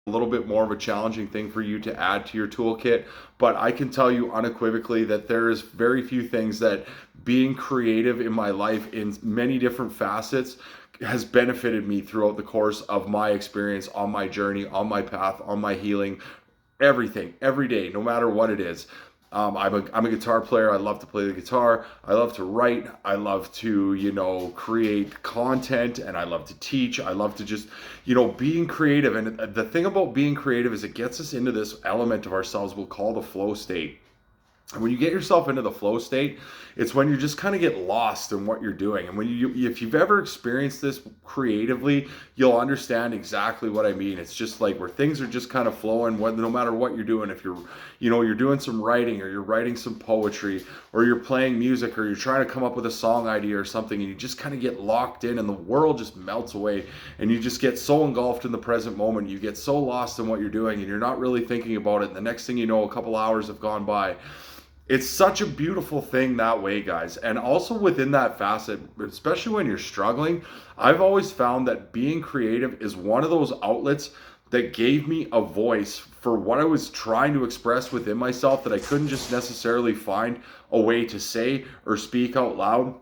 a little bit more of a challenging thing for you to add to your toolkit, but I can tell you unequivocally that there is very few things that being creative in my life in many different facets has benefited me throughout the course of my experience on my journey, on my path, on my healing, everything, every day, no matter what it is. I'm a guitar player. I love to play the guitar. I love to write. I love to, create content, and I love to teach. I love to just, being creative. And the thing about being creative is it gets us into this element of ourselves we'll call the flow state. And when you get yourself into the flow state, it's when you just kind of get lost in what you're doing. And when if you've ever experienced this creatively, you'll understand exactly what I mean. It's just like where things are just kind of flowing, no matter what you're doing. If you're doing some writing, or you're writing some poetry, or you're playing music, or you're trying to come up with a song idea or something, and you just kind of get locked in, and the world just melts away, and you just get so engulfed in the present moment. You get so lost in what you're doing, and you're not really thinking about it. And the next thing you know, a couple hours have gone by. It's such a beautiful thing that way, guys. And also within that facet, especially when you're struggling, I've always found that being creative is one of those outlets that gave me a voice for what I was trying to express within myself that I couldn't just necessarily find a way to say or speak out loud.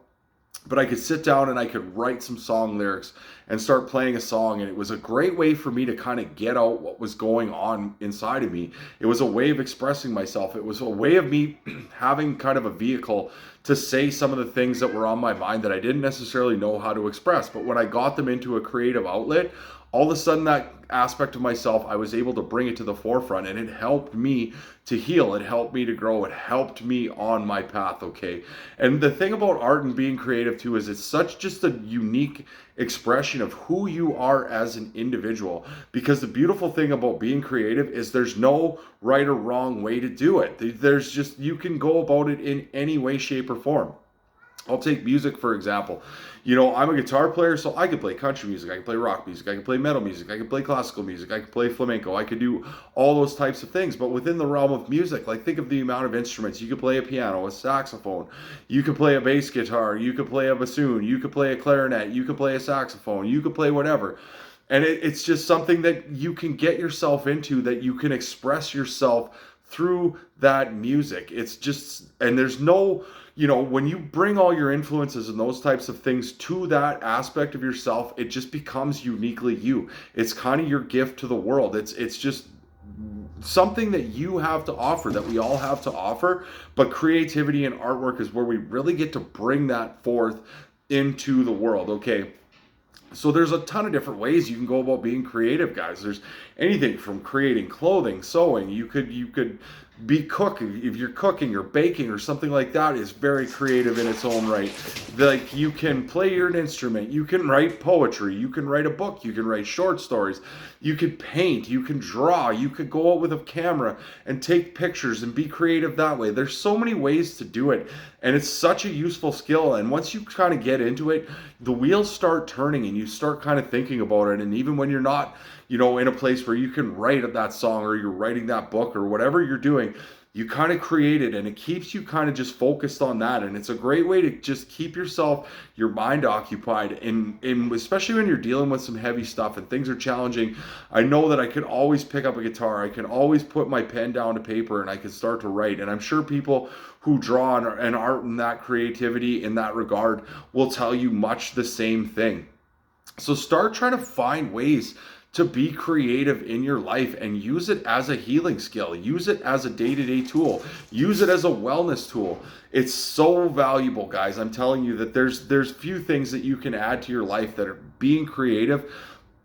But I could sit down and I could write some song lyrics and start playing a song. And it was a great way for me to kind of get out what was going on inside of me. It was a way of expressing myself. It was a way of me having kind of a vehicle to say some of the things that were on my mind that I didn't necessarily know how to express. But when I got them into a creative outlet, all of a sudden that aspect of myself, I was able to bring it to the forefront, and it helped me to heal. It helped me to grow. It helped me on my path. Okay. And the thing about art and being creative too is it's such just a unique expression of who you are as an individual, because the beautiful thing about being creative is there's no right or wrong way to do it. There's just, you can go about it in any way, shape, or form. I'll take music for example. I'm a guitar player, so I can play country music, I can play rock music, I can play metal music, I can play classical music, I can play flamenco, I could do all those types of things. But within the realm of music, like think of the amount of instruments. You could play a piano, a saxophone, you could play a bass guitar, you could play a bassoon, you could play a clarinet, you could play a saxophone, you could play whatever. And it's just something that you can get yourself into, that you can express yourself through that music. It's just, and there's no, when you bring all your influences and those types of things to that aspect of yourself, it just becomes uniquely you. It's kind of your gift to the world. It's just something that you have to offer, that we all have to offer. But creativity and artwork is where we really get to bring that forth into the world. Okay. So there's a ton of different ways you can go about being creative, guys. There's anything from creating clothing, sewing. You could be cooking. If you're cooking or baking or something like that, is very creative in its own right. Like, you can play your instrument, you can write poetry, you can write a book, you can write short stories, you can paint, you can draw, you could go out with a camera and take pictures and be creative that way. There's so many ways to do it, and it's such a useful skill. And once you kind of get into it, the wheels start turning and you start kind of thinking about it. And even when you're not, in a place where you can write that song, or you're writing that book, or whatever you're doing, you kind of create it, and it keeps you kind of just focused on that. And it's a great way to just keep your mind occupied, and especially when you're dealing with some heavy stuff and things are challenging. I know that I can always pick up a guitar, I can always put my pen down to paper, and I can start to write. And I'm sure people who draw and art in that creativity in that regard will tell you much the same thing. So start trying to find ways to be creative in your life, and use it as a healing skill. Use it as a day-to-day tool. Use it as a wellness tool. It's so valuable, guys. I'm telling you that there's few things that you can add to your life that are being creative.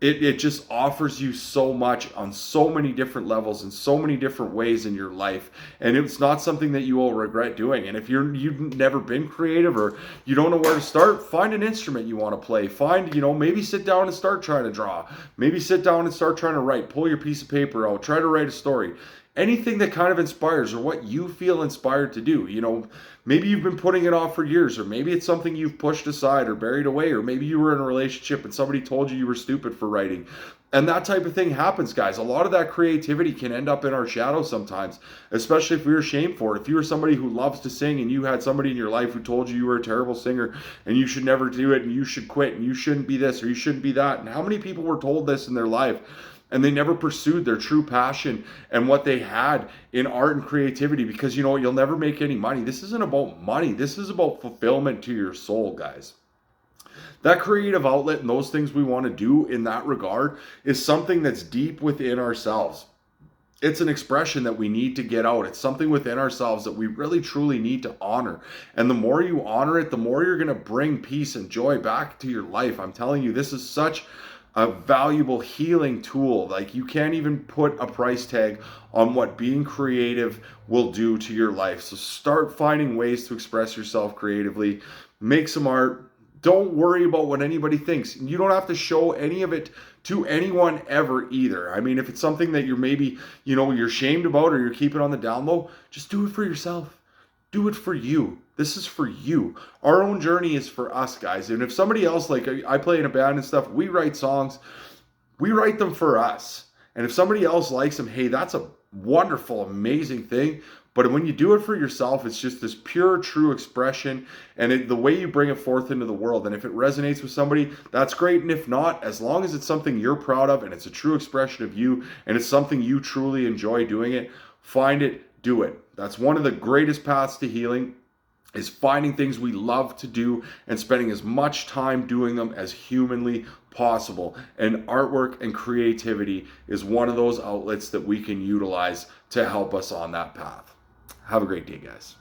It just offers you so much on so many different levels, in so many different ways in your life, and it's not something that you will regret doing. And if you've never been creative, or you don't know where to start, find an instrument you want to play. Find, maybe sit down and start trying to draw. Maybe sit down and start trying to write. Pull your piece of paper out. Try to write a story. Anything that kind of inspires, or what you feel inspired to do. Maybe you've been putting it off for years, or maybe it's something you've pushed aside or buried away, or maybe you were in a relationship and somebody told you were stupid for writing. And that type of thing happens, guys. A lot of that creativity can end up in our shadow sometimes, especially if we're ashamed for it. If you were somebody who loves to sing, and you had somebody in your life who told you were a terrible singer and you should never do it, and you should quit, and you shouldn't be this or you shouldn't be that. And how many people were told this in their life? and they never pursued their true passion and what they had in art and creativity, because you know what, you'll never make any money. This isn't about money. This is about fulfillment to your soul, guys. That creative outlet and those things we want to do in that regard is something that's deep within ourselves. It's an expression that we need to get out. It's something within ourselves that we really truly need to honor. And the more you honor it, the more you're going to bring peace and joy back to your life. I'm telling you, this is such a valuable healing tool. Like, you can't even put a price tag on what being creative will do to your life. So start finding ways to express yourself creatively. Make some art. Don't worry about what anybody thinks. You don't have to show any of it to anyone ever either. I mean, if it's something that you're maybe, you're ashamed about, or you're keeping on the down low, just do it for yourself. Do it for you. This is for you. Our own journey is for us, guys. And if somebody else, like I play in a band and stuff, we write songs, we write them for us. And if somebody else likes them, hey, that's a wonderful, amazing thing. But when you do it for yourself, it's just this pure, true expression, and the way you bring it forth into the world. And if it resonates with somebody, that's great. And if not, as long as it's something you're proud of and it's a true expression of you and it's something you truly enjoy doing it, find it, do it. That's one of the greatest paths to healing, is finding things we love to do and spending as much time doing them as humanly possible. And artwork and creativity is one of those outlets that we can utilize to help us on that path. Have a great day, guys.